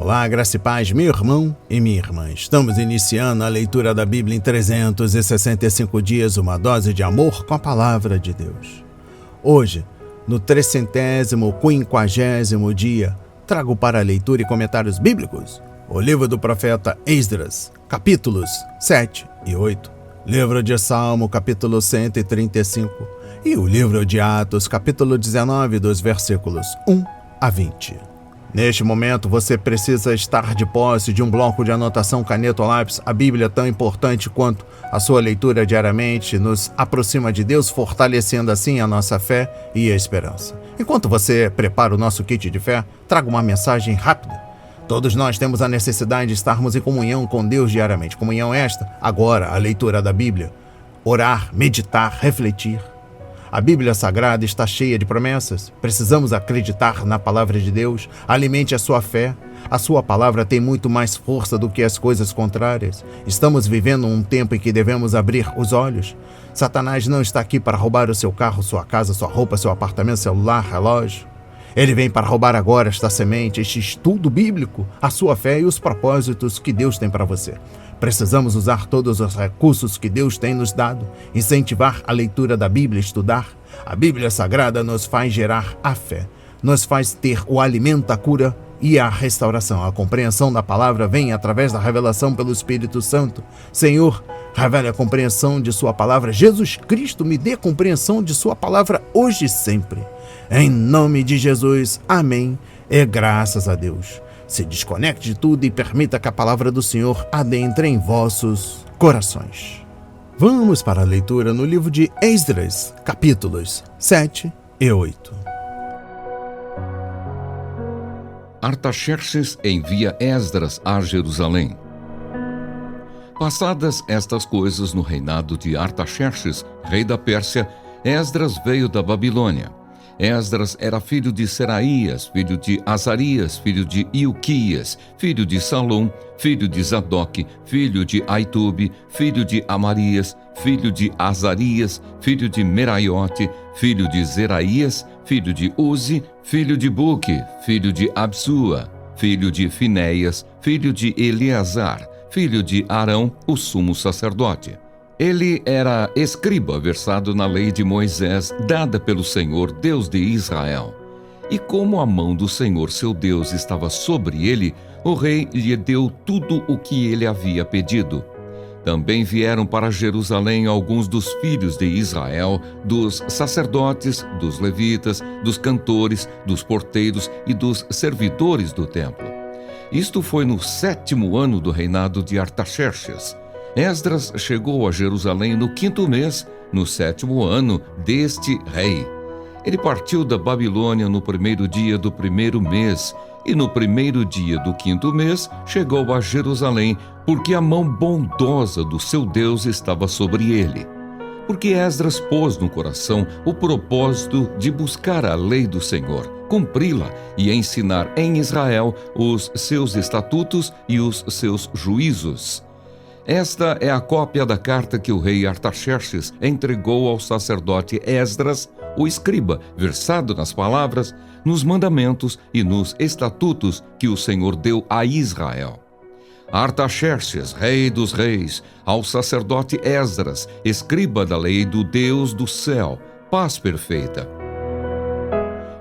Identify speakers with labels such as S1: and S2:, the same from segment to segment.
S1: Olá, graça e paz, meu irmão e minha irmã. Estamos iniciando a leitura da Bíblia em 365 dias, uma dose de amor com a palavra de Deus. Hoje, no 350º dia, trago para a leitura e comentários bíblicos o livro do profeta Esdras, capítulos 7 e 8, livro de Salmo, capítulo 135, e o livro de Atos, capítulo 19, dos versículos 1 a 20. Neste momento, você precisa estar de posse de um bloco de anotação, caneta ou lápis. A Bíblia, tão importante quanto a sua leitura diariamente, nos aproxima de Deus, fortalecendo assim a nossa fé e a esperança. Enquanto você prepara o nosso kit de fé, trago uma mensagem rápida. Todos nós temos a necessidade de estarmos em comunhão com Deus diariamente. Comunhão esta, agora, a leitura da Bíblia. Orar, meditar, refletir. A Bíblia Sagrada está cheia de promessas. Precisamos acreditar na palavra de Deus. Alimente a sua fé. A sua palavra tem muito mais força do que as coisas contrárias. Estamos vivendo um tempo em que devemos abrir os olhos. Satanás não está aqui para roubar o seu carro, sua casa, sua roupa, seu apartamento, celular, relógio. Ele vem para roubar agora esta semente, este estudo bíblico, a sua fé e os propósitos que Deus tem para você. Precisamos usar todos os recursos que Deus tem nos dado, incentivar a leitura da Bíblia, estudar. A Bíblia Sagrada nos faz gerar a fé, nos faz ter o alimento, a cura e a restauração. A compreensão da palavra vem através da revelação pelo Espírito Santo. Senhor, revele a compreensão de sua palavra. Jesus Cristo, me dê compreensão de sua palavra hoje e sempre. Em nome de Jesus, amém. E graças a Deus. Se desconecte de tudo e permita que a palavra do Senhor adentre em vossos corações. Vamos para a leitura no livro de Esdras, capítulos 7 e 8.
S2: Artaxerxes envia Esdras a Jerusalém. Passadas estas coisas no reinado de Artaxerxes, rei da Pérsia, Esdras veio da Babilônia. Esdras era filho de Seraías, filho de Azarias, filho de Ilquias, filho de Salom, filho de Zadok, filho de Aitube, filho de Amarias, filho de Azarias, filho de Meraiote, filho de Zeraías, filho de Uzi, filho de Buque, filho de Absua, filho de Finéias, filho de Eleazar, filho de Arão, o sumo sacerdote. Ele era escriba versado na lei de Moisés, dada pelo Senhor, Deus de Israel. E como a mão do Senhor, seu Deus, estava sobre ele, o rei lhe deu tudo o que ele havia pedido. Também vieram para Jerusalém alguns dos filhos de Israel, dos sacerdotes, dos levitas, dos cantores, dos porteiros e dos servidores do templo. Isto foi no 7º ano do reinado de Artaxerxes. Esdras chegou a Jerusalém no 5º mês, no 7º ano deste rei. Ele partiu da Babilônia no 1º dia do 1º mês, e no 1º dia do 5º mês chegou a Jerusalém, porque a mão bondosa do seu Deus estava sobre ele. Porque Esdras pôs no coração o propósito de buscar a lei do Senhor, cumpri-la e ensinar em Israel os seus estatutos e os seus juízos. Esta é a cópia da carta que o rei Artaxerxes entregou ao sacerdote Esdras, o escriba, versado nas palavras, nos mandamentos e nos estatutos que o Senhor deu a Israel. Artaxerxes, rei dos reis, ao sacerdote Esdras, escriba da lei do Deus do céu, paz perfeita.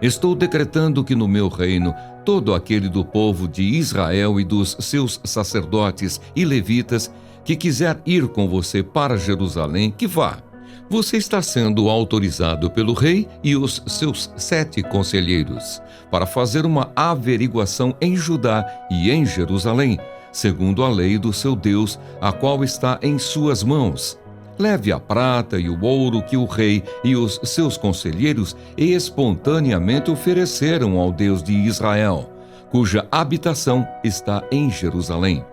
S2: Estou decretando que no meu reino, todo aquele do povo de Israel e dos seus sacerdotes e levitas que quiser ir com você para Jerusalém, que vá. Você está sendo autorizado pelo rei e os seus 7 conselheiros para fazer uma averiguação em Judá e em Jerusalém, segundo a lei do seu Deus, a qual está em suas mãos. Leve a prata e o ouro que o rei e os seus conselheiros espontaneamente ofereceram ao Deus de Israel, cuja habitação está em Jerusalém.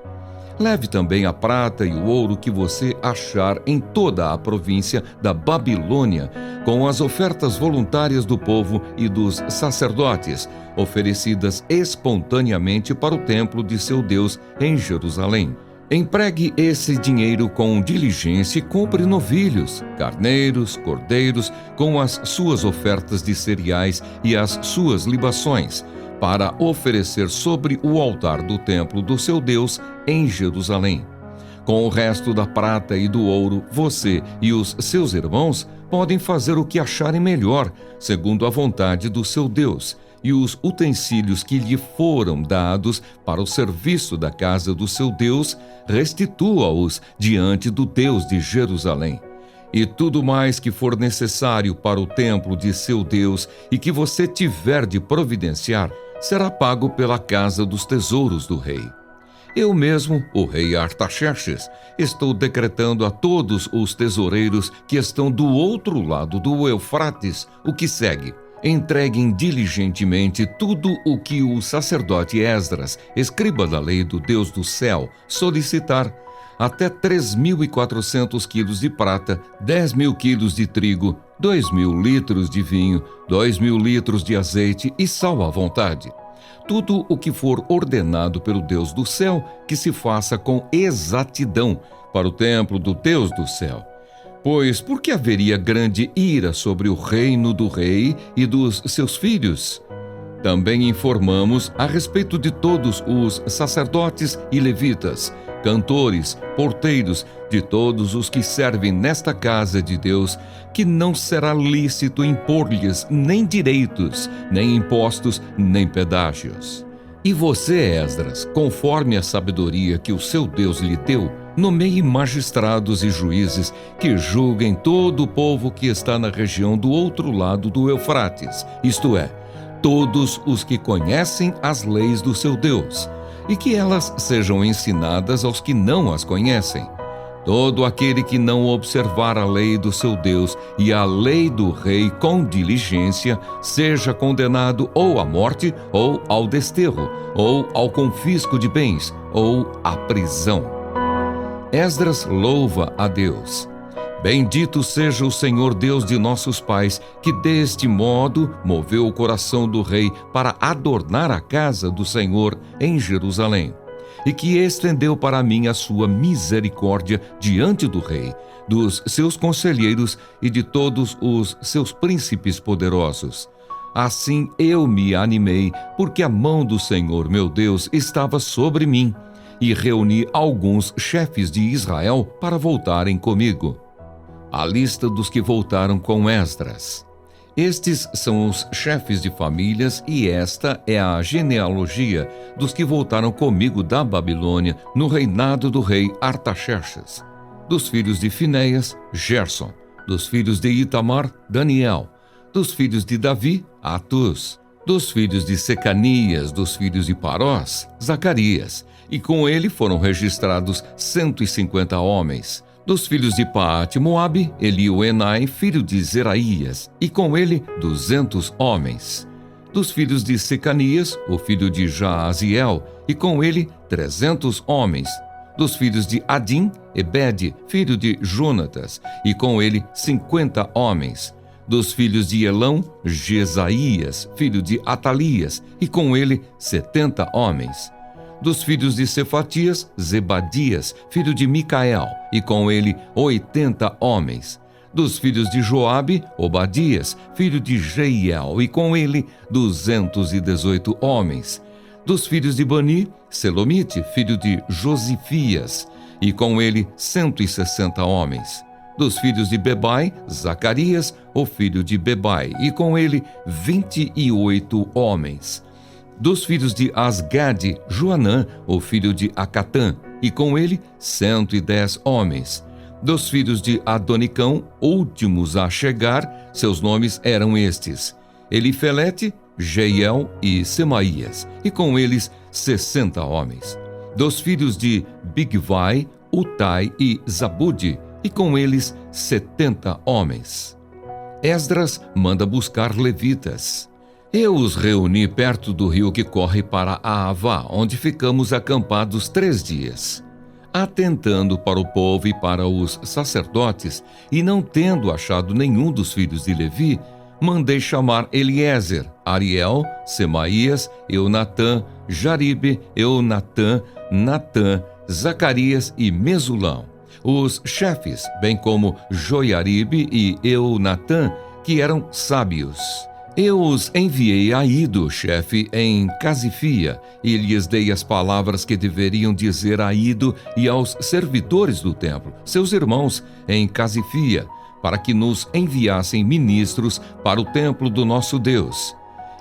S2: Leve também a prata e o ouro que você achar em toda a província da Babilônia, com as ofertas voluntárias do povo e dos sacerdotes, oferecidas espontaneamente para o templo de seu Deus em Jerusalém. Empregue esse dinheiro com diligência e compre novilhos, carneiros, cordeiros, com as suas ofertas de cereais e as suas libações, para oferecer sobre o altar do templo do seu Deus em Jerusalém. Com o resto da prata e do ouro, você e os seus irmãos podem fazer o que acharem melhor, segundo a vontade do seu Deus, e os utensílios que lhe foram dados para o serviço da casa do seu Deus, restitua-os diante do Deus de Jerusalém. E tudo mais que for necessário para o templo de seu Deus e que você tiver de providenciar, será pago pela casa dos tesouros do rei. Eu mesmo, o rei Artaxerxes, estou decretando a todos os tesoureiros que estão do outro lado do Eufrates o que segue. Entreguem diligentemente tudo o que o sacerdote Esdras, escriba da lei do Deus do céu, solicitar, até 3.400 quilos de prata, 10.000 quilos de trigo, 2.000 litros de vinho, 2.000 litros de azeite e sal à vontade. Tudo o que for ordenado pelo Deus do céu, que se faça com exatidão para o templo do Deus do céu. Pois por que haveria grande ira sobre o reino do rei e dos seus filhos? Também informamos a respeito de todos os sacerdotes e levitas, cantores, porteiros, de todos os que servem nesta casa de Deus, que não será lícito impor-lhes nem direitos, nem impostos, nem pedágios. E você, Esdras, conforme a sabedoria que o seu Deus lhe deu, nomeie magistrados e juízes que julguem todo o povo que está na região do outro lado do Eufrates, isto é, todos os que conhecem as leis do seu Deus, e que elas sejam ensinadas aos que não as conhecem. Todo aquele que não observar a lei do seu Deus e a lei do rei com diligência, seja condenado ou à morte, ou ao desterro, ou ao confisco de bens, ou à prisão. Esdras louva a Deus. Bendito seja o Senhor Deus de nossos pais, que deste modo moveu o coração do rei para adornar a casa do Senhor em Jerusalém, e que estendeu para mim a sua misericórdia diante do rei, dos seus conselheiros e de todos os seus príncipes poderosos. Assim eu me animei, porque a mão do Senhor meu Deus estava sobre mim, e reuni alguns chefes de Israel para voltarem comigo. A lista dos que voltaram com Esdras. Estes são os chefes de famílias e esta é a genealogia dos que voltaram comigo da Babilônia no reinado do rei Artaxerxes. Dos filhos de Finéias, Gerson. Dos filhos de Itamar, Daniel. Dos filhos de Davi, Atus. Dos filhos de Secanias, dos filhos de Parós, Zacarias. E com ele foram registrados 150 homens. Dos filhos de Paate-Moabe, Elioenai, filho de Zeraías, e com ele 200 homens. Dos filhos de Secanias, o filho de Jaaziel, e com ele 300 homens. Dos filhos de Adim, Ebede, filho de Jonatas, e com ele 50 homens. Dos filhos de Elão, Jesaías, filho de Atalias, e com ele 70 homens. Dos filhos de Cefatias, Zebadias, filho de Micael, e com ele 80 homens. Dos filhos de Joabe, Obadias, filho de Jeiel, e com ele 218 homens. Dos filhos de Bani, Selomite, filho de Josifias, e com ele 160 homens. Dos filhos de Bebai, Zacarias, o filho de Bebai, e com ele 28 homens. Dos filhos de Asgade, Joanã, o filho de Acatã, e com ele 110 homens. Dos filhos de Adonicão, últimos a chegar, seus nomes eram estes: Elifelete, Jeiel e Semaías, e com eles 60 homens. Dos filhos de Bigvai, Utai e Zabude, e com eles 70 homens. Esdras manda buscar levitas. Eu os reuni perto do rio que corre para Aavá, onde ficamos acampados 3 dias. Atentando para o povo e para os sacerdotes, e não tendo achado nenhum dos filhos de Levi, mandei chamar Eliezer, Ariel, Semaías, Eunatã, Jaribe, Eunatã, Natã, Zacarias e Mesulão, os chefes, bem como Joiaribe e Eunatã, que eram sábios. Eu os enviei a Ido, chefe, em Casifia, e lhes dei as palavras que deveriam dizer a Ido e aos servidores do templo, seus irmãos, em Casifia, para que nos enviassem ministros para o templo do nosso Deus.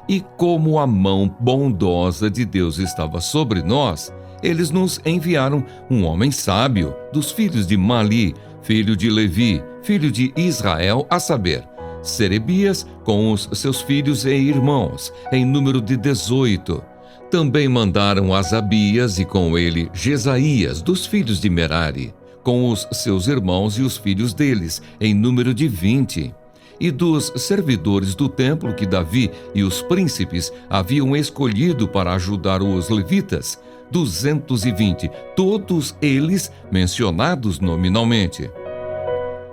S2: E como a mão bondosa de Deus estava sobre nós, eles nos enviaram um homem sábio, dos filhos de Mali, filho de Levi, filho de Israel, a saber, Serebias com os seus filhos e irmãos, em número de 18. Também mandaram Asabias e com ele Jesaías, dos filhos de Merari, com os seus irmãos e os filhos deles, em número de 20. E dos servidores do templo que Davi e os príncipes haviam escolhido para ajudar os levitas, 220, todos eles mencionados nominalmente.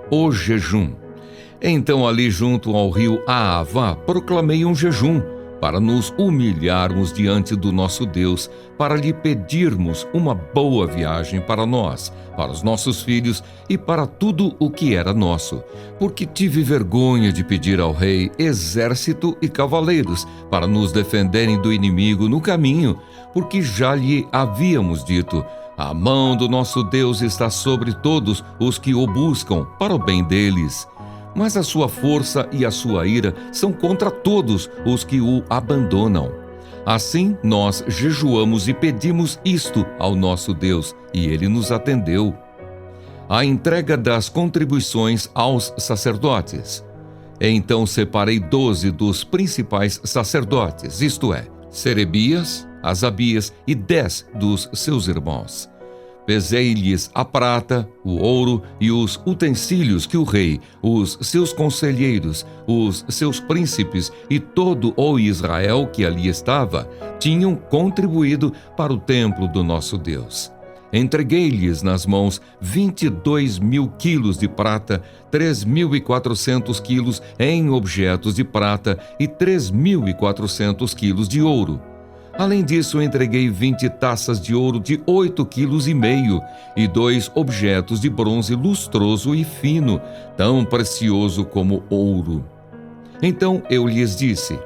S2: O jejum. Então ali junto ao rio Aavá proclamei um jejum, para nos humilharmos diante do nosso Deus, para lhe pedirmos uma boa viagem para nós, para os nossos filhos e para tudo o que era nosso, porque tive vergonha de pedir ao rei exército e cavaleiros para nos defenderem do inimigo no caminho, porque já lhe havíamos dito: a mão do nosso Deus está sobre todos os que o buscam para o bem deles. Mas a sua força e a sua ira são contra todos os que o abandonam. Assim, nós jejuamos e pedimos isto ao nosso Deus, e ele nos atendeu. A entrega das contribuições aos sacerdotes. Então separei 12 dos principais sacerdotes, isto é, Serebias, Asabias e 10 dos seus irmãos. Pesei-lhes a prata, o ouro e os utensílios que o rei, os seus conselheiros, os seus príncipes e todo o Israel que ali estava tinham contribuído para o templo do nosso Deus. Entreguei-lhes nas mãos 22 mil quilos de prata, 3.400 quilos em objetos de prata e 3.400 quilos de ouro. Além disso, entreguei 20 taças de ouro de 8,5 kg e 2 objetos de bronze lustroso e fino, tão precioso como ouro. Então eu lhes disse: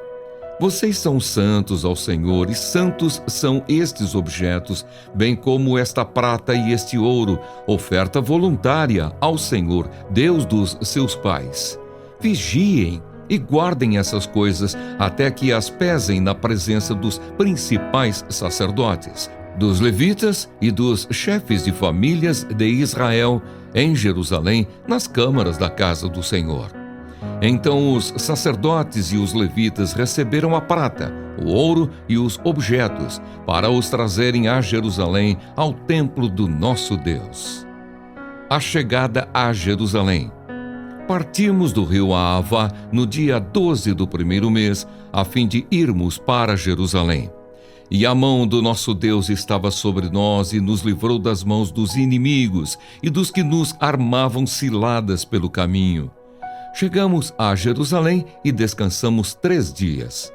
S2: vocês são santos ao Senhor, e santos são estes objetos, bem como esta prata e este ouro, oferta voluntária ao Senhor, Deus dos seus pais. Vigiem e guardem essas coisas até que as pesem na presença dos principais sacerdotes, dos levitas e dos chefes de famílias de Israel em Jerusalém, nas câmaras da casa do Senhor. Então os sacerdotes e os levitas receberam a prata, o ouro e os objetos, para os trazerem a Jerusalém, ao templo do nosso Deus. A chegada a Jerusalém. Partimos do rio Aavá no dia 12 do primeiro mês, a fim de irmos para Jerusalém. E a mão do nosso Deus estava sobre nós e nos livrou das mãos dos inimigos e dos que nos armavam ciladas pelo caminho. Chegamos a Jerusalém e descansamos 3 dias.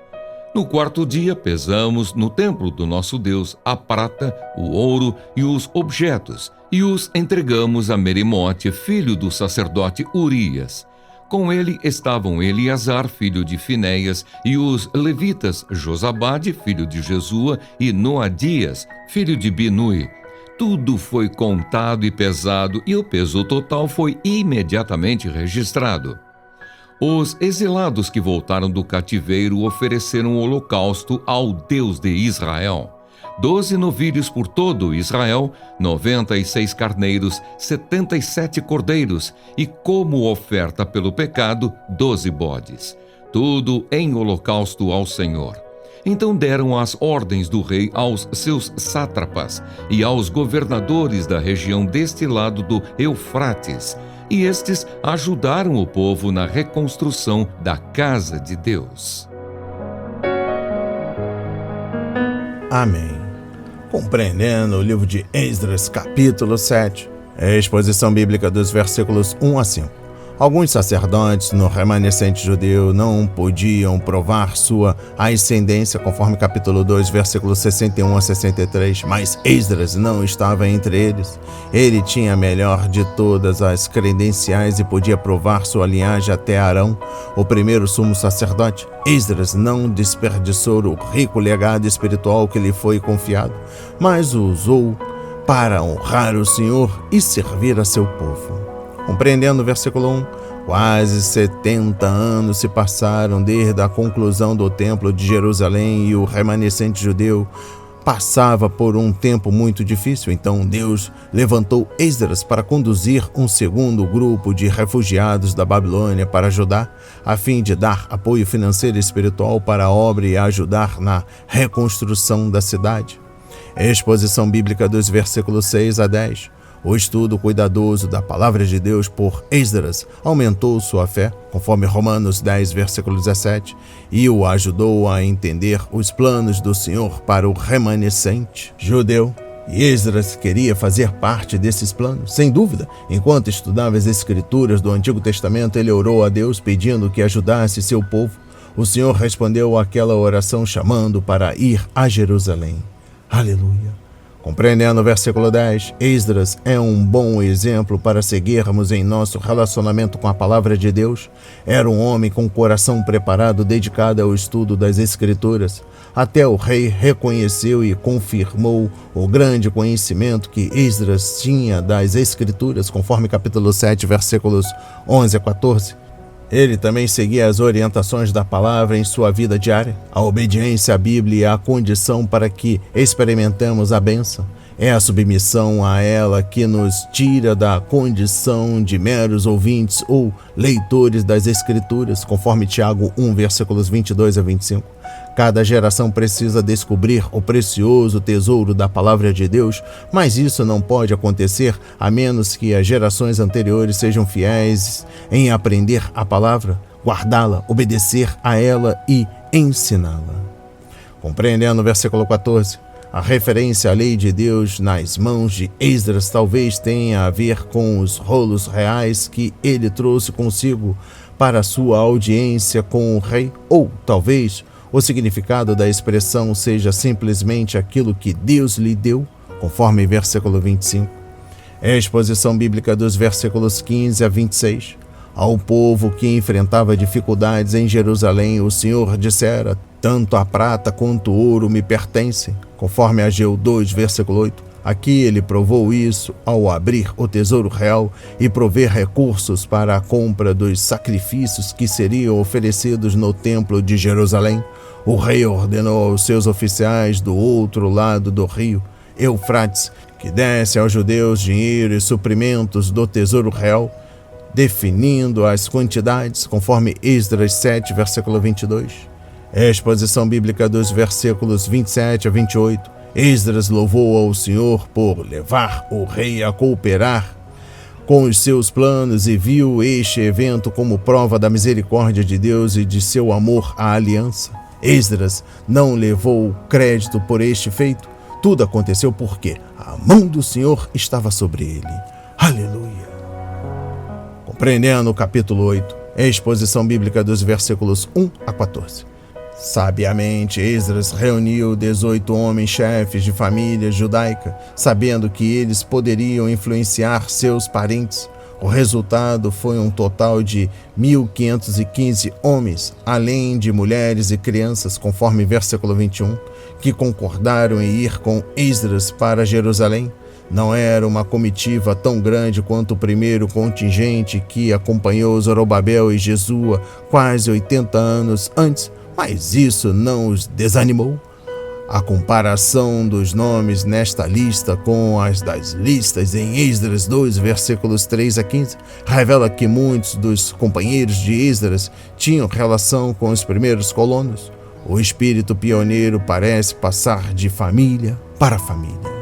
S2: No 4º dia, pesamos no templo do nosso Deus a prata, o ouro e os objetos, e os entregamos a Meremote, filho do sacerdote Urias. Com ele estavam Eleazar, filho de Finéias, e os levitas Josabade, filho de Jesua, e Noadias, filho de Binui. Tudo foi contado e pesado, e o peso total foi imediatamente registrado. Os exilados que voltaram do cativeiro ofereceram holocausto ao Deus de Israel: 12 novilhos por todo Israel, 96 carneiros, 77 cordeiros e, como oferta pelo pecado, 12 bodes. Tudo em holocausto ao Senhor. Então deram as ordens do rei aos seus sátrapas e aos governadores da região deste lado do Eufrates, e estes ajudaram o povo na reconstrução da casa de Deus.
S1: Amém. Compreendendo o livro de Esdras, capítulo 7, a exposição bíblica dos versículos 1 a 5. Alguns sacerdotes no remanescente judeu não podiam provar sua ascendência, conforme capítulo 2, versículos 61 a 63, mas Esdras não estava entre eles. Ele tinha a melhor de todas as credenciais e podia provar sua linhagem até Arão, o primeiro sumo sacerdote. Esdras não desperdiçou o rico legado espiritual que lhe foi confiado, mas o usou para honrar o Senhor e servir a seu povo. Compreendendo o versículo 1, quase 70 anos se passaram desde a conclusão do Templo de Jerusalém e o remanescente judeu passava por um tempo muito difícil. Então Deus levantou Esdras para conduzir um segundo grupo de refugiados da Babilônia para Judá, a fim de dar apoio financeiro e espiritual para a obra e ajudar na reconstrução da cidade. Exposição bíblica dos versículos 6 a 10. O estudo cuidadoso da palavra de Deus por Esdras aumentou sua fé, conforme Romanos 10, versículo 17, e o ajudou a entender os planos do Senhor para o remanescente judeu. E Esdras queria fazer parte desses planos, sem dúvida. Enquanto estudava as Escrituras do Antigo Testamento, ele orou a Deus pedindo que ajudasse seu povo. O Senhor respondeu àquela oração chamando para ir a Jerusalém. Aleluia! Compreendendo o versículo 10, Esdras é um bom exemplo para seguirmos em nosso relacionamento com a palavra de Deus. Era um homem com o coração preparado, dedicado ao estudo das Escrituras. Até o rei reconheceu e confirmou o grande conhecimento que Esdras tinha das Escrituras, conforme capítulo 7, versículos 11 a 14. Ele também seguia as orientações da palavra em sua vida diária. A obediência à Bíblia é a condição para que experimentemos a bênção. É a submissão a ela que nos tira da condição de meros ouvintes ou leitores das Escrituras, conforme Tiago 1, versículos 22 a 25. Cada geração precisa descobrir o precioso tesouro da palavra de Deus, mas isso não pode acontecer a menos que as gerações anteriores sejam fiéis em aprender a palavra, guardá-la, obedecer a ela e ensiná-la. Compreendendo o versículo 14, a referência à lei de Deus nas mãos de Esdras talvez tenha a ver com os rolos reais que ele trouxe consigo para sua audiência com o rei, ou talvez o significado da expressão seja simplesmente aquilo que Deus lhe deu, conforme versículo 25. É a exposição bíblica dos versículos 15 a 26. Ao povo que enfrentava dificuldades em Jerusalém, o Senhor dissera: tanto a prata quanto o ouro me pertencem, conforme Ageu 2, versículo 8. Aqui ele provou isso ao abrir o tesouro real e prover recursos para a compra dos sacrifícios que seriam oferecidos no templo de Jerusalém. O rei ordenou aos seus oficiais do outro lado do rio Eufrates que desse aos judeus dinheiro e suprimentos do tesouro real, definindo as quantidades, conforme Esdras 7, versículo 22. É a exposição bíblica dos versículos 27 a 28. Esdras louvou ao Senhor por levar o rei a cooperar com os seus planos e viu este evento como prova da misericórdia de Deus e de seu amor à aliança. Esdras não levou crédito por este feito. Tudo aconteceu porque a mão do Senhor estava sobre ele. Aleluia! Compreendendo o capítulo 8, é a exposição bíblica dos versículos 1 a 14. Sabiamente, Esdras reuniu 18 homens chefes de família judaica, sabendo que eles poderiam influenciar seus parentes. O resultado foi um total de 1.515 homens, além de mulheres e crianças, conforme versículo 21, que concordaram em ir com Esdras para Jerusalém. Não era uma comitiva tão grande quanto o primeiro contingente que acompanhou Zorobabel e Jesua quase 80 anos antes, mas isso não os desanimou. A comparação dos nomes nesta lista com as das listas em Esdras 2, versículos 3 a 15, revela que muitos dos companheiros de Esdras tinham relação com os primeiros colonos. O espírito pioneiro parece passar de família para família.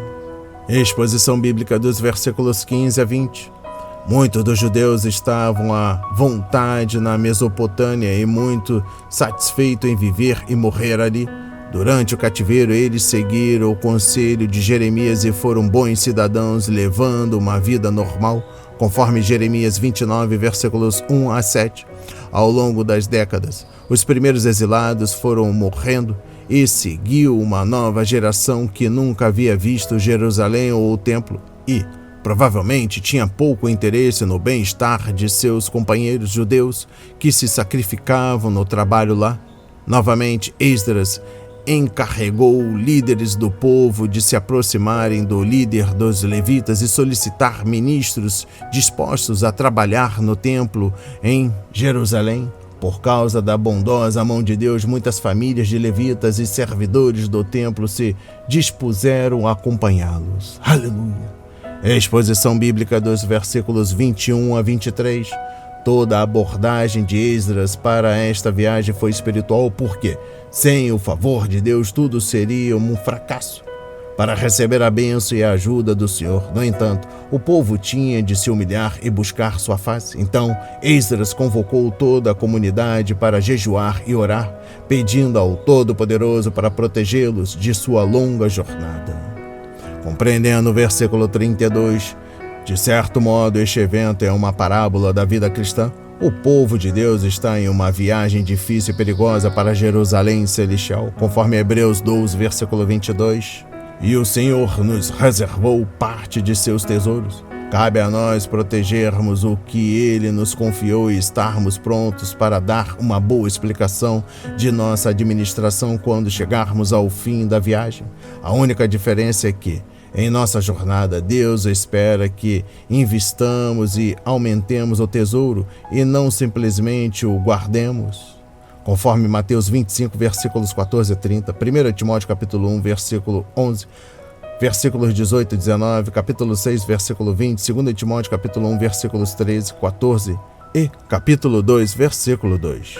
S1: Exposição bíblica dos versículos 15 a 20. Muitos dos judeus estavam à vontade na Mesopotâmia e muito satisfeitos em viver e morrer ali. Durante o cativeiro, eles seguiram o conselho de Jeremias e foram bons cidadãos, levando uma vida normal. Conforme Jeremias 29, versículos 1 a 7, ao longo das décadas, os primeiros exilados foram morrendo e seguiu uma nova geração que nunca havia visto Jerusalém ou o templo e, provavelmente, tinha pouco interesse no bem-estar de seus companheiros judeus que se sacrificavam no trabalho lá. Novamente, Esdras encarregou líderes do povo de se aproximarem do líder dos levitas e solicitar ministros dispostos a trabalhar no templo em Jerusalém. Por causa da bondosa mão de Deus, muitas famílias de levitas e servidores do templo se dispuseram a acompanhá-los. Aleluia! Exposição bíblica dos versículos 21 a 23. Toda a abordagem de Esdras para esta viagem foi espiritual porque, sem o favor de Deus, tudo seria um fracasso. Para receber a bênção e a ajuda do Senhor, no entanto, o povo tinha de se humilhar e buscar sua face. Então, Esdras convocou toda a comunidade para jejuar e orar, pedindo ao Todo-Poderoso para protegê-los de sua longa jornada. Compreendendo o versículo 32, de certo modo, este evento é uma parábola da vida cristã. O povo de Deus está em uma viagem difícil e perigosa para Jerusalém celestial, conforme Hebreus 12, versículo 22. E o Senhor nos reservou parte de seus tesouros. Cabe a nós protegermos o que Ele nos confiou e estarmos prontos para dar uma boa explicação de nossa administração quando chegarmos ao fim da viagem. A única diferença é que, em nossa jornada, Deus espera que investamos e aumentemos o tesouro e não simplesmente o guardemos. Conforme Mateus 25, versículos 14 a 30, 1 Timóteo capítulo 1, versículo 11, versículos 18 e 19, capítulo 6, versículo 20, 2 Timóteo capítulo 1, versículos 13, 14 e capítulo 2, versículo 2.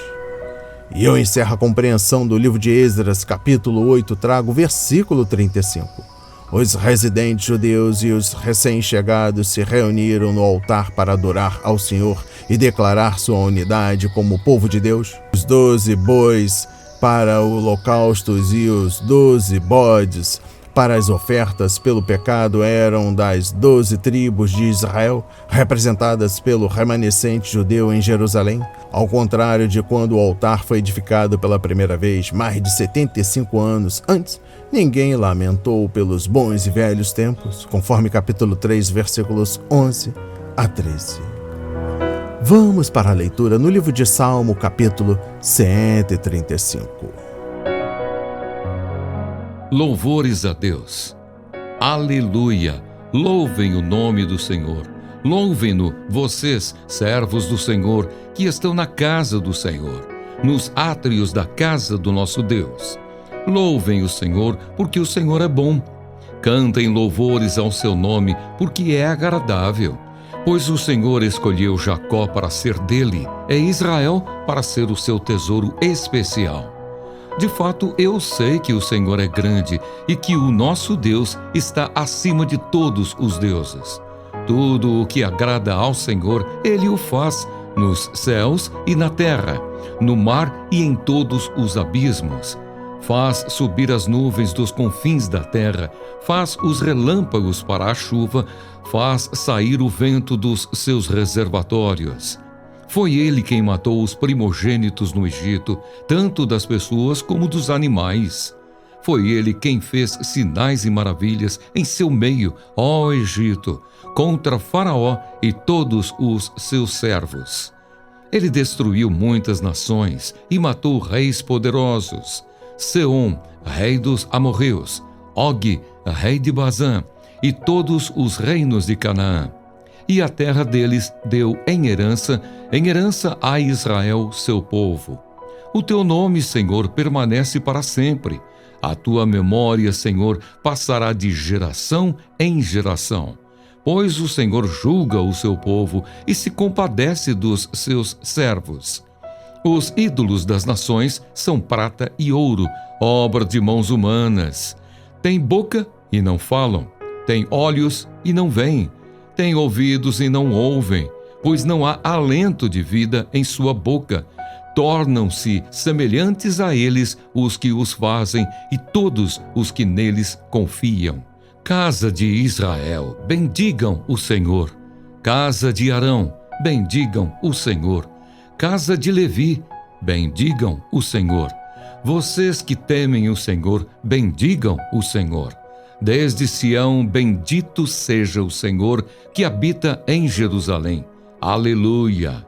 S1: E eu encerro a compreensão do livro de Esdras, capítulo 8, trago o versículo 35. Os residentes judeus e os recém-chegados se reuniram no altar para adorar ao Senhor e declarar sua unidade como povo de Deus. Os 12 bois para holocaustos e os 12 bodes para as ofertas pelo pecado eram das 12 tribos de Israel, representadas pelo remanescente judeu em Jerusalém. Ao contrário de quando o altar foi edificado pela primeira vez, mais de 75 anos antes, ninguém lamentou pelos bons e velhos tempos, conforme capítulo 3, versículos 11 a 13. Vamos para a leitura no livro de Salmo, capítulo 135.
S2: Louvores a Deus. Aleluia! Louvem o nome do Senhor. Louvem-no, vocês, servos do Senhor, que estão na casa do Senhor, nos átrios da casa do nosso Deus. Louvem o Senhor, porque o Senhor é bom. Cantem louvores ao seu nome, porque é agradável. Pois o Senhor escolheu Jacó para ser dele, é Israel para ser o seu tesouro especial. De fato, eu sei que o Senhor é grande e que o nosso Deus está acima de todos os deuses. Tudo o que agrada ao Senhor, Ele o faz, nos céus e na terra, no mar e em todos os abismos. Faz subir as nuvens dos confins da terra, faz os relâmpagos para a chuva, faz sair o vento dos seus reservatórios. Foi ele quem matou os primogênitos no Egito, tanto das pessoas como dos animais. Foi ele quem fez sinais e maravilhas em seu meio, ó Egito, contra Faraó e todos os seus servos. Ele destruiu muitas nações e matou reis poderosos. Seom, rei dos amorreus, Og, rei de Bazã, e todos os reinos de Canaã. E a terra deles deu em herança a Israel, seu povo. O teu nome, Senhor, permanece para sempre. A tua memória, Senhor, passará de geração em geração. Pois o Senhor julga o seu povo e se compadece dos seus servos. Os ídolos das nações são prata e ouro, obra de mãos humanas. Têm boca e não falam, têm olhos e não veem, têm ouvidos e não ouvem, pois não há alento de vida em sua boca. Tornam-se semelhantes a eles os que os fazem e todos os que neles confiam. Casa de Israel, bendigam o Senhor. Casa de Arão, bendigam o Senhor. Casa de Levi, bendigam o Senhor. Vocês que temem o Senhor, bendigam o Senhor. Desde Sião, bendito seja o Senhor que habita em Jerusalém. Aleluia!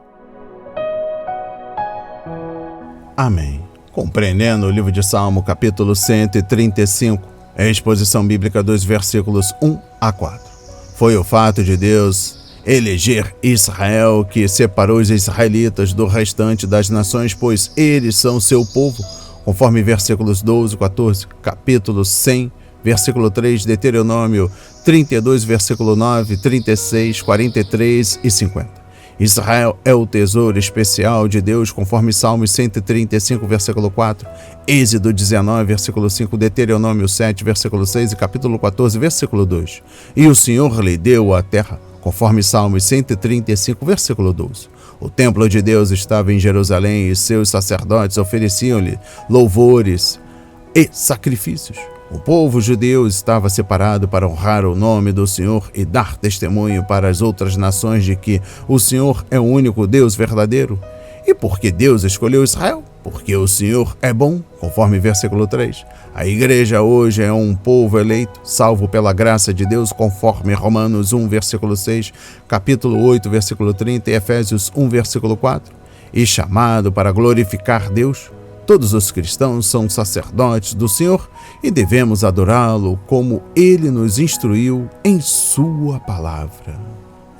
S1: Amém. Compreendendo o livro de Salmo, capítulo 135, a exposição bíblica dos versículos 1 a 4. Foi o fato de Deus eleger Israel que separou os israelitas do restante das nações, pois eles são seu povo, conforme versículos 12 e 14, capítulo 100, versículo 3, Deuteronômio 32, versículo 9, 36, 43 e 50. Israel é o tesouro especial de Deus, conforme Salmos 135, versículo 4, Êxodo 19, versículo 5, Deuteronômio 7, versículo 6 e capítulo 14, versículo 2. E o Senhor lhe deu a terra, conforme Salmos 135, versículo 12. O templo de Deus estava em Jerusalém e seus sacerdotes ofereciam-lhe louvores e sacrifícios. O povo judeu estava separado para honrar o nome do Senhor e dar testemunho para as outras nações de que o Senhor é o único Deus verdadeiro. E por que Deus escolheu Israel? Porque o Senhor é bom, conforme versículo 3. A igreja hoje é um povo eleito, salvo pela graça de Deus, conforme Romanos 1, versículo 6, capítulo 8, versículo 30 e Efésios 1, versículo 4. E chamado para glorificar Deus. Todos os cristãos são sacerdotes do Senhor e devemos adorá-lo como ele nos instruiu em sua palavra.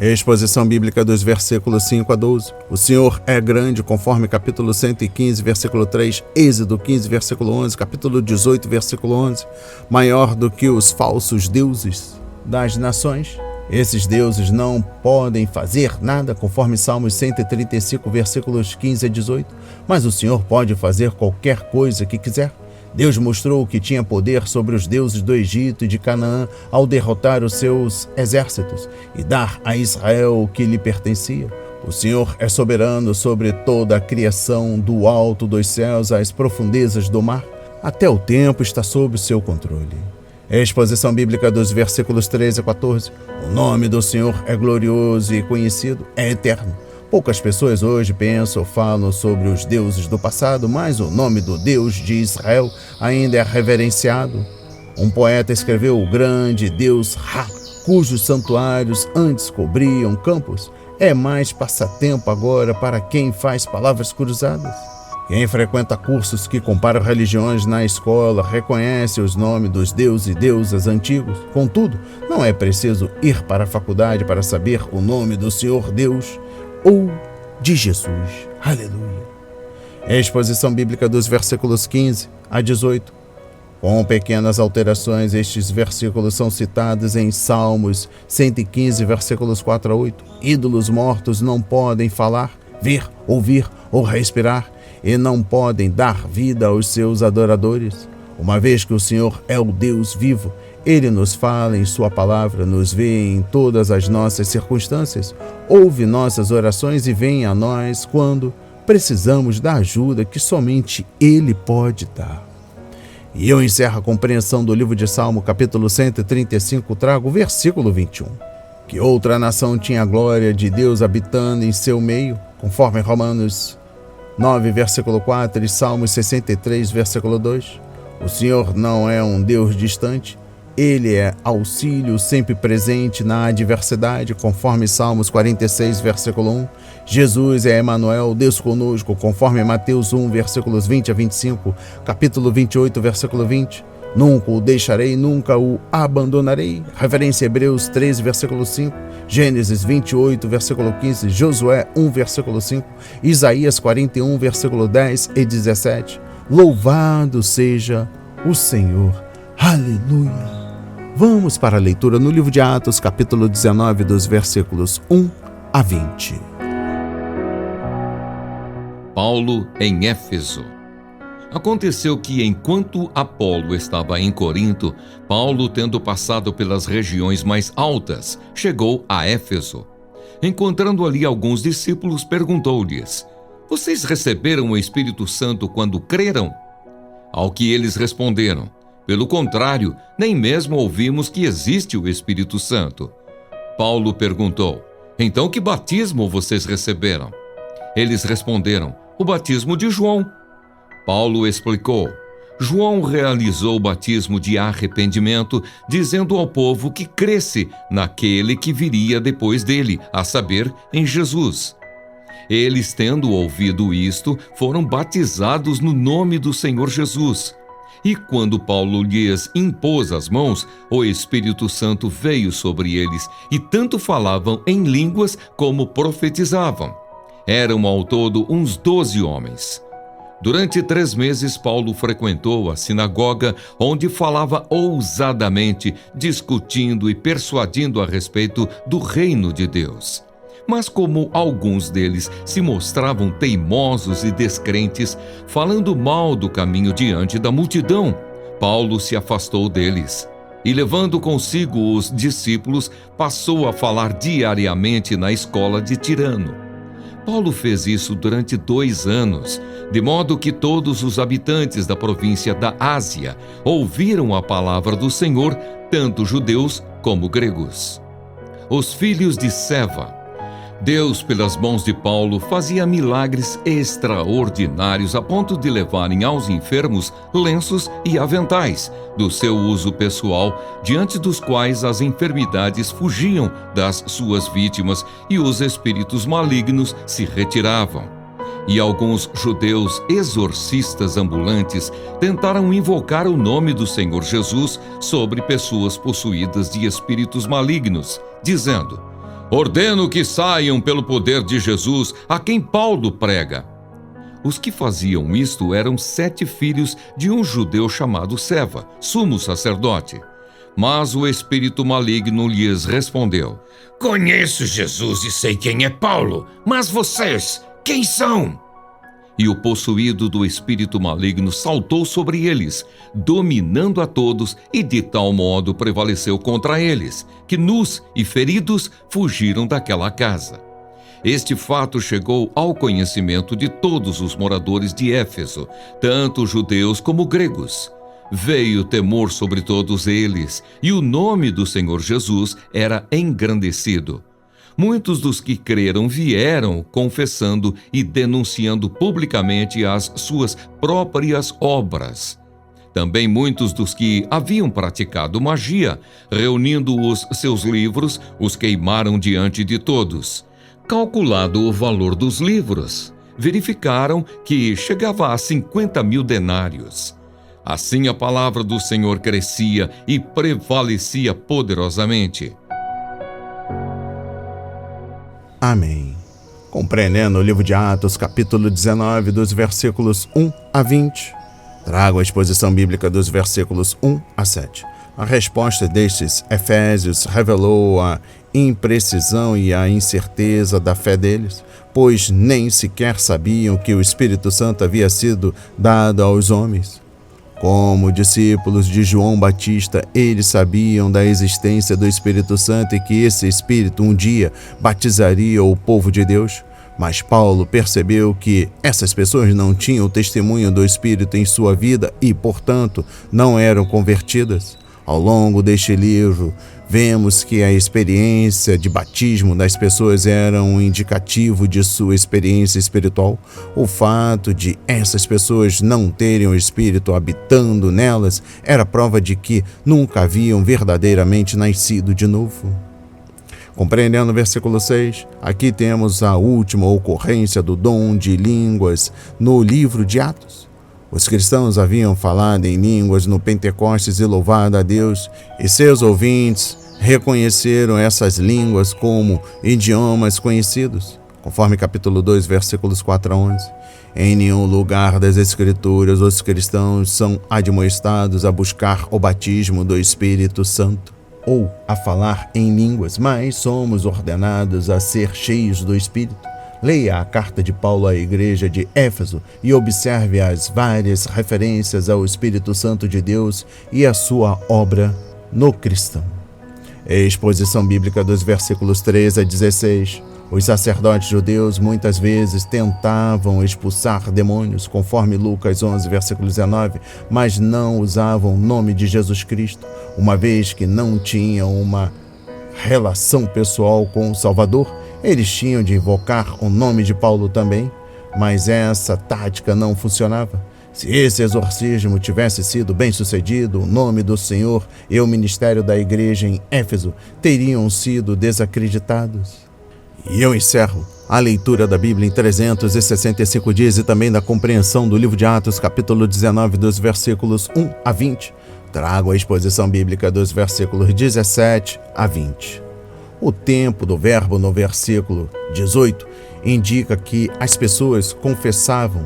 S1: Exposição bíblica dos versículos 5 a 12. O Senhor é grande, conforme capítulo 115, versículo 3, Êxodo 15, versículo 11, capítulo 18, versículo 11. Maior do que os falsos deuses das nações. Esses deuses não podem fazer nada, conforme Salmos 135, versículos 15 a 18, mas o Senhor pode fazer qualquer coisa que quiser. Deus mostrou que tinha poder sobre os deuses do Egito e de Canaã ao derrotar os seus exércitos e dar a Israel o que lhe pertencia. O Senhor é soberano sobre toda a criação, do alto dos céus às profundezas do mar. Até o tempo está sob seu controle. Exposição bíblica dos versículos 13 a 14. O nome do Senhor é glorioso e conhecido, é eterno. Poucas pessoas hoje pensam ou falam sobre os deuses do passado, mas o nome do Deus de Israel ainda é reverenciado. Um poeta escreveu o grande Deus Ra, cujos santuários antes cobriam campos. É mais passatempo agora para quem faz palavras cruzadas. Quem frequenta cursos que comparam religiões na escola reconhece os nomes dos deuses e deusas antigos. Contudo, não é preciso ir para a faculdade para saber o nome do Senhor Deus ou de Jesus. Aleluia. Exposição bíblica dos versículos 15 a 18. Com pequenas alterações, estes versículos são citados em Salmos 115, versículos 4 a 8. Ídolos mortos não podem falar, ver, ouvir ou respirar, e não podem dar vida aos seus adoradores. Uma vez que o Senhor é o Deus vivo, Ele nos fala em sua palavra, nos vê em todas as nossas circunstâncias, ouve nossas orações e vem a nós quando precisamos da ajuda que somente Ele pode dar. E eu encerro a compreensão do livro de Salmo, capítulo 135, trago o versículo 21. Que outra nação tinha a glória de Deus habitando em seu meio, conforme Romanos 9, versículo 4 e Salmos 63, versículo 2. O Senhor não é um Deus distante, Ele é auxílio sempre presente na adversidade, conforme Salmos 46, versículo 1. Jesus é Emanuel, Deus conosco, conforme Mateus 1, versículos 20 a 25, capítulo 28, versículo 20. Nunca o deixarei, nunca o abandonarei. Referência a Hebreus 13, versículo 5. Gênesis 28, versículo 15. Josué 1, versículo 5. Isaías 41, versículo 10 e 17. Louvado seja o Senhor. Aleluia. Vamos para a leitura no livro de Atos, capítulo 19, dos versículos 1 a 20.
S2: Paulo em Éfeso. Aconteceu que, enquanto Apolo estava em Corinto, Paulo, tendo passado pelas regiões mais altas, chegou a Éfeso. Encontrando ali alguns discípulos, perguntou-lhes: Vocês receberam o Espírito Santo quando creram? Ao que eles responderam: Pelo contrário, nem mesmo ouvimos que existe o Espírito Santo. Paulo perguntou: Então que batismo vocês receberam? Eles responderam: o batismo de João. Paulo explicou: João realizou o batismo de arrependimento, dizendo ao povo que cresce naquele que viria depois dele, a saber, em Jesus. Eles, tendo ouvido isto, foram batizados no nome do Senhor Jesus. E quando Paulo lhes impôs as mãos, o Espírito Santo veio sobre eles, e tanto falavam em línguas como profetizavam. Eram ao todo uns 12 homens. Durante 3 meses, Paulo frequentou a sinagoga, onde falava ousadamente, discutindo e persuadindo a respeito do reino de Deus. Mas como alguns deles se mostravam teimosos e descrentes, falando mal do caminho diante da multidão, Paulo se afastou deles. E levando consigo os discípulos, passou a falar diariamente na escola de Tirano. Paulo fez isso durante 2 anos, de modo que todos os habitantes da província da Ásia ouviram a palavra do Senhor, tanto judeus como gregos. Os filhos de Seva. Deus, pelas mãos de Paulo, fazia milagres extraordinários a ponto de levarem aos enfermos lenços e aventais do seu uso pessoal, diante dos quais as enfermidades fugiam das suas vítimas e os espíritos malignos se retiravam. E alguns judeus exorcistas ambulantes tentaram invocar o nome do Senhor Jesus sobre pessoas possuídas de espíritos malignos, dizendo: ordeno que saiam pelo poder de Jesus, a quem Paulo prega. Os que faziam isto eram 7 filhos de um judeu chamado Seva, sumo sacerdote. Mas o espírito maligno lhes respondeu: conheço Jesus e sei quem é Paulo, mas vocês, quem são? E o possuído do espírito maligno saltou sobre eles, dominando a todos, e de tal modo prevaleceu contra eles, que nus e feridos fugiram daquela casa. Este fato chegou ao conhecimento de todos os moradores de Éfeso, tanto judeus como gregos. Veio temor sobre todos eles, e o nome do Senhor Jesus era engrandecido. Muitos dos que creram vieram confessando e denunciando publicamente as suas próprias obras. Também muitos dos que haviam praticado magia, reunindo os seus livros, os queimaram diante de todos. Calculado o valor dos livros, verificaram que chegava a 50.000 denários. Assim a palavra do Senhor crescia e prevalecia poderosamente.
S1: Amém. Compreendendo o livro de Atos, capítulo 19, dos versículos 1 a 20, trago a exposição bíblica dos versículos 1 a 7. A resposta destes Efésios revelou a imprecisão e a incerteza da fé deles, pois nem sequer sabiam que o Espírito Santo havia sido dado aos homens. Como discípulos de João Batista, eles sabiam da existência do Espírito Santo e que esse Espírito um dia batizaria o povo de Deus. Mas Paulo percebeu que essas pessoas não tinham o testemunho do Espírito em sua vida e, portanto, não eram convertidas. Ao longo deste livro, vemos que a experiência de batismo das pessoas era um indicativo de sua experiência espiritual. O fato de essas pessoas não terem o Espírito habitando nelas era prova de que nunca haviam verdadeiramente nascido de novo. Compreendendo o versículo 6, aqui temos a última ocorrência do dom de línguas no livro de Atos. Os cristãos haviam falado em línguas no Pentecostes e louvado a Deus, e seus ouvintes reconheceram essas línguas como idiomas conhecidos, conforme capítulo 2, versículos 4 a 11. Em nenhum lugar das Escrituras os cristãos são admoestados a buscar o batismo do Espírito Santo ou a falar em línguas, mas somos ordenados a ser cheios do Espírito. Leia a carta de Paulo à igreja de Éfeso e observe as várias referências ao Espírito Santo de Deus e a sua obra no cristão. Exposição bíblica dos versículos 13 a 16. Os sacerdotes judeus muitas vezes tentavam expulsar demônios, conforme Lucas 11, versículo 19, mas não usavam o nome de Jesus Cristo, uma vez que não tinham uma relação pessoal com o Salvador. Eles tinham de invocar o nome de Paulo também, mas essa tática não funcionava. Se esse exorcismo tivesse sido bem sucedido, o nome do Senhor e o ministério da igreja em Éfeso teriam sido desacreditados. E eu encerro a leitura da Bíblia em 365 dias e também da compreensão do livro de Atos, capítulo 19, dos versículos 1 a 20. Trago a exposição bíblica dos versículos 17 a 20. O tempo do verbo no versículo 18 indica que as pessoas confessavam.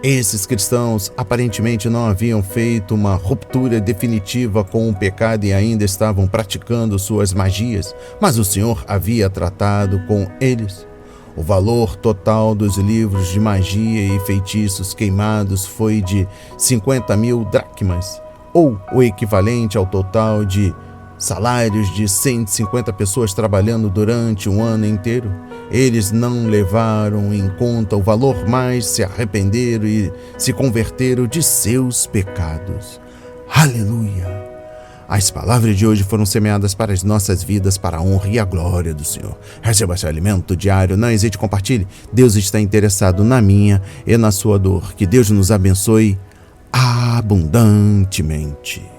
S1: Esses cristãos aparentemente não haviam feito uma ruptura definitiva com o pecado e ainda estavam praticando suas magias, mas o Senhor havia tratado com eles. O valor total dos livros de magia e feitiços queimados foi de 50.000 dracmas, ou o equivalente ao total de salários de 150 pessoas trabalhando durante um ano inteiro. Eles não levaram em conta o valor, mas se arrependeram e se converteram de seus pecados. Aleluia! As palavras de hoje foram semeadas para as nossas vidas, para a honra e a glória do Senhor. Receba seu alimento diário, não hesite, compartilhe. Deus está interessado na minha e na sua dor. Que Deus nos abençoe abundantemente.